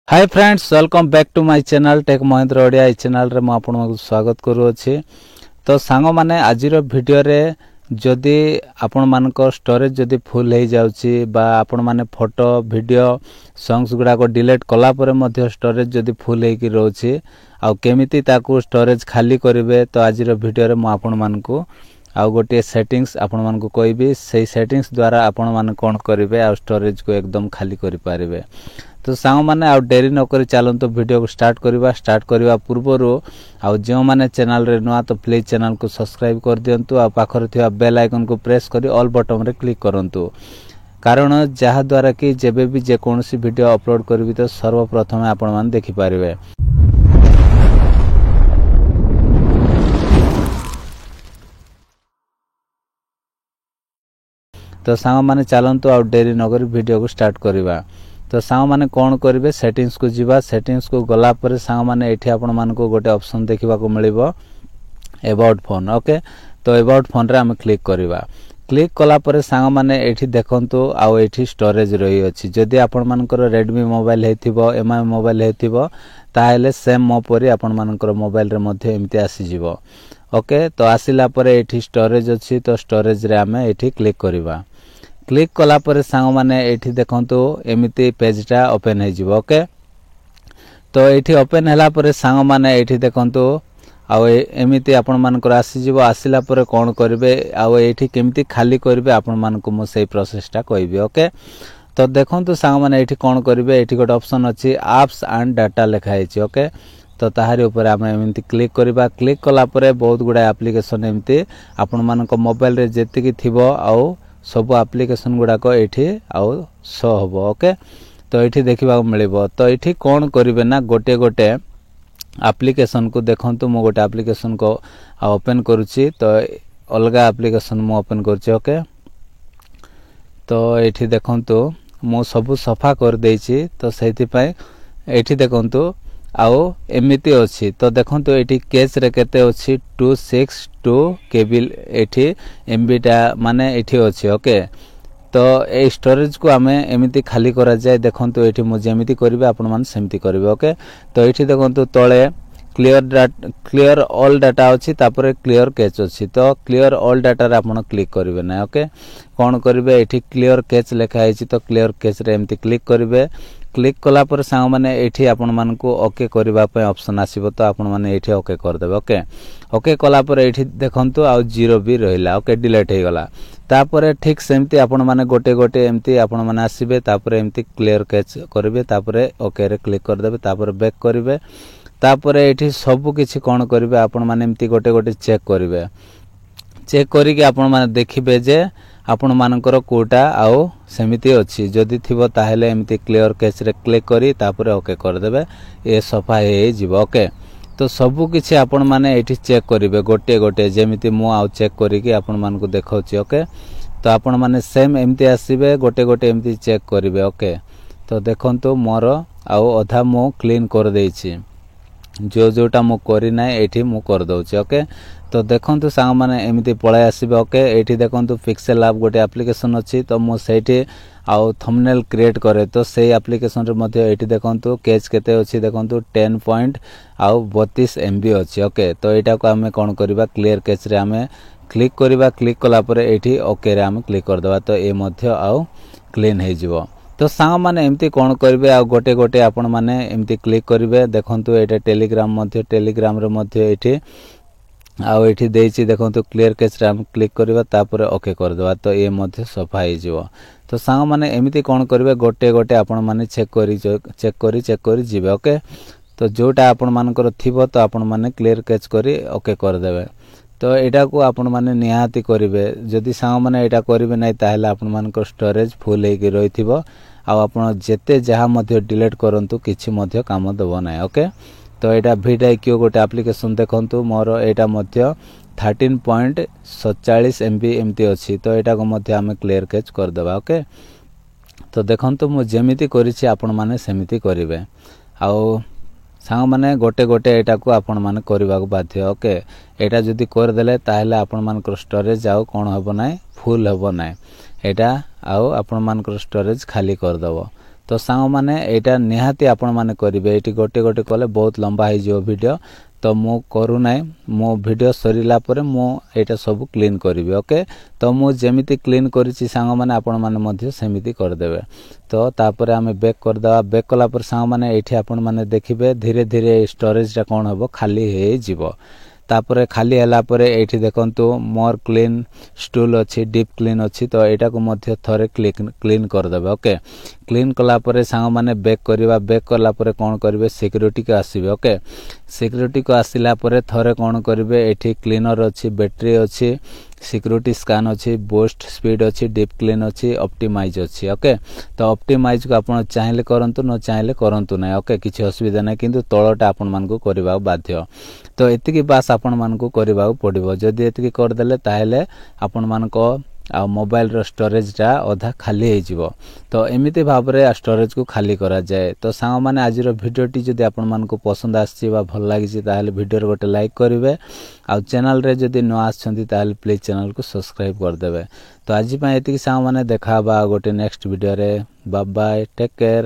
Hi friends, welcome back to my channel tech Mahendra Odia. ए channel रे म आपन स्वागत करूछि। तो सांग माने आजिर वीडियो रे जदि आपण मानको स्टोरेज जदि फुल हे जाउछि बा आपण माने फोटो वीडियो सॉन्ग्स गुडा को डिलीट कला परे मध्ये स्टोरेज जदि फुल हे कि रहउछि आ केमिति ताकू स्टोरेज खाली करिवे, तो आजिर वीडियो रे म आपण मानको आउ गोटे सेटिंग्स आपण मानको कहबी। सेही सेटिंग्स द्वारा आपण माने कोन करिवे आ स्टोरेज को एकदम खाली करि पारिबे। तो सांग माने आउ डेरी न करी चलंतो वीडियो को स्टार्ट करवा पूर्वरु आउ जो माने चैनल रे नुआ तो प्लीज चैनल को सब्सक्राइब कर दियंतु आ पाखर थिया बेल आइकन को प्रेस करी ऑल बटन रे क्लिक करंतु, कारण जहा द्वारा कि जेबे भी जे कोनसी वीडियो अपलोड करबी तो सर्वप्रथम आपण माने देखि पारिबे। तो सांग माने चलंतु आउ डेरी न करी वीडियो को स्टार्ट करवा। तो सांग माने कौन करेंगे, सेटिंग्स को जीवा। सेटिंग्स को गला पर सांग माने एठी आपण मानको गोटे ऑप्शन देखिबा को मिलिबो अबाउट फोन। ओके, तो अबाउट फोन रे हम क्लिक करवा। क्लिक कला पर सांग माने एठी देखंतु आउ एठी स्टोरेज रही अछि। जदि आपण मानकर रेडमी मोबाइल हेतिबो, एमआई मोबाइल हेतिबो, ताहेले सेम मो परी आपण मानकर मोबाइल रे मध्ये एम्ति आसी जिवो। ओके, तो आसिला पर एठी स्टोरेज अछि। तो स्टोरेज रे हम एठी क्लिक करवा। क्लिक कला पर सांग माने एठी देखंतु एमिति पेजटा ओपन हे जिवो। ओके, तो एठी ओपन हला पर सांग माने एठी देखंतु आ एमिति आपण मानकर आसी जिवो। आसिला पर कोन करबे आ एठी केमिति खाली करबे आपण मानको मो सेही प्रोसेसटा कहबी। ओके, तो देखंतु सांग माने एठी कोन करबे, एठी गोटे ऑप्शन अछि एप्स एंड डाटा लिखा हेछि। ओके, तो ताहारी ऊपर हम एमिति क्लिक करबा। क्लिक कला पर बहुत गुडा एप्लीकेशन एमिति आपण मानको मोबाइल रे जेतिकी थिबो आउ सब एप्लीकेशन गुडा को एठी आउ शो होबो। ओके, तो एठी देखिबा मिलिबो। तो एठी कोन करिवे ना, गोटे गोटे एप्लीकेशन को देखंतु। मो गोटे एप्लीकेशन को ओपन करूची, तो अलगा एप्लीकेशन मो ओपन करूची। ओके, तो एठी देखंतु मो सब सफा कर देछि। तो सेति पय एठी देखंतु आउ एमिति अछि। तो देखंतु एठी कैश रे केते अछि 262 केबी एठी एमबी टा माने एठी अछि। ओके, तो ए स्टोरेज को हमें एमिति खाली करा जाय। देखंतु एठी मु जेमिति करबे आपण मान सेमिति करबे। ओके, तो एठी देखंतु तळे क्लियर ऑल डाटा अछि, तापर क्लियर कैच अछि। तो क्लियर ऑल डाटा रे आपण क्लिक करबे ना। ओके, कोन करबे, एठी क्लियर कैच लिखा हेछि। तो क्लियर कैच रे एमिति क्लिक करबे। क्लिक कला पर सांग माने एठी आपण मान को ओके करबा पे ऑप्शन आसीबो। तो आपण माने एठी ओके कर देबे। ओके, ओके कला पर एठी देखंतु आ 0 भी रहिला। ओके, डिलीट हे गला। तापर ठीक सेमती आपण माने गोटे गोटे एमती आपण माने आसीबे। तापर एमती क्लियर कैच करबे, तापर ओके रे क्लिक कर देबे, तापर बैक करबे। तापर एठी सब किछि कोन करबे, आपण माने एमती गोटे गोटे चेक करबे। चेक करी कि आपण माने देखिबे जे आपण मानकर कोटा आउ सेमिति अछि। जदि थिबो ताहेले एमती क्लियर कैच रे क्लिक करी तापर ओके कर देबे। ए सफा हे जिवो। ओके, तो सब किछि आपण माने एठी चेक करिवे गोटे गोटे, जेमिति मु आउ चेक करी कि आपण मान को देखौछि। ओके, तो आपण माने सेम एमती आसीबे, गोटे गोटे एमती चेक करिवे। ओके, तो देखंतु मोर आउ अधा मु क्लीन कर देछि। जो जोटा मु करी नै एठी मु कर दउछि। ओके, तो देखंतु सांग माने एमिति पळाय आसीबे। ओके, एठी देखंतु पिक्सेल लैब गोटे एप्लीकेशन अछि। तो मु सेठी आउ थंबनेल क्रिएट करे। तो सेही एप्लीकेशन रे मध्ये एठी देखंतु कैच केते अछि, देखंतु 10.32 एमबी अछि। ओके, तो एटा को हमें कोन करबा, क्लियर कैच रे हमें क्लिक करबा। क्लिक कला पर एठी ओके रे हमें क्लिक कर देबा। तो ए मध्ये आउ क्लीन हे जिवो। तो सांग माने एमती कोन करबे, आ गोटे गोटे आपण माने एमती क्लिक करबे। देखंतु एटा टेलीग्राम मध्ये, टेलीग्राम रे मध्ये एठी आउ एठी देछि। देखंतु क्लियर कैच रे हम क्लिक करबा, तापर ओके कर देबा। तो ए मध्ये सफा हे जिवो। तो सांग माने एमिति कोन करबे, गोटे गोटे आपण माने चेक करी जिवे। ओके, तो जोटा आपण मानकर थिबो तो आपण माने क्लियर कैच करी ओके कर देबे। तो एटा को आपण माने निहाती करिवे। जदि सांग माने एटा करिवे नै ताहेले आपण मानकर स्टोरेज फुल हे कि रहिथिबो, आ आपण जेते जहा मध्ये डिलीट करंतु किछि मध्ये काम देबो नै। ओके, तो एटा VidIQ गोटे एप्लीकेशन देखंतु, मोर एटा मध्ये 13.47 एमबी एमती अछि। तो एटा को मध्ये हम क्लियर कैच कर देबा। ओके, तो देखंतु मु जेमिति करिछि आपण माने सेमिति करिवे। आउ सांग माने गोटे गोटे एटा को आपण माने करबा को बाध्य। ओके, एटा जदि कर देले ताहेले आपण मानकर स्टोरेज आउ कोन होबो नै, फुल होबो नै। एटा आउ आपण मानकर स्टोरेज खाली कर दबो। तो सांग माने एटा निहाती आपण माने करिवे एटी गोटे गोटे कले बहुत लंबा हो जो वीडियो तो मु करू नाय मो वीडियो सरीला परे मु एटा सब क्लीन करिवे ओके तो मु जेमिति क्लीन करिछि सांग माने आपण माने मध्ये सेमिति कर देबे तो तापर आमे बैक कर दवा बैक कला पर सांग माने एठी आपण माने देखिबे धीरे धीरे स्टोरेज टा कोन हबो खाली हे जिवो तापर खाली हला परे एठी देखंतु मोर क्लीन स्टूल अछि डीप क्लीन अछि तो एटा को मध्ये थरे क्लीन कर देबे ओके क्लीन कला परे सांग माने बैक करबा बैक करला परे कोन करबे सिक्योरिटी को आसीबे ओके सिक्योरिटी को आसिला परे थरे कोन करबे एठी क्लीनर अछि बैटरी अछि सिक्योरिटी स्कैन अछि बूस्ट स्पीड अछि डीप क्लीन अछि ऑप्टिमाइज अछि ओके तो ऑप्टिमाइज को आपण चाहिले करंतु न चाहिले करंतु नै ओके किछि असुविधा नै किंतु तळटा आपण मान को करबा बाध्य तो एतिकी बास आपण मान को करबा पड़िबो जदी एतिकी कर देले ताहेले आपण मान को आ मोबाइल रो स्टोरेज टा आधा खाली हे जिवो तो एमिति भाबरे स्टोरेज को खाली करा जाए तो सांग माने आज रो वीडियो टी जदी आपण मान को पसंद आछि बा भल लागि छि ताहेले वीडियो रो गोटे लाइक करिवे आ चैनल रे जदी न आछंती ताहेले प्लीज चैनल को सब्सक्राइब कर देबे तो आज पय एतिकी सांग माने देखाबा गोटे नेक्स्ट वीडियो रे बाय बाय टेक केयर।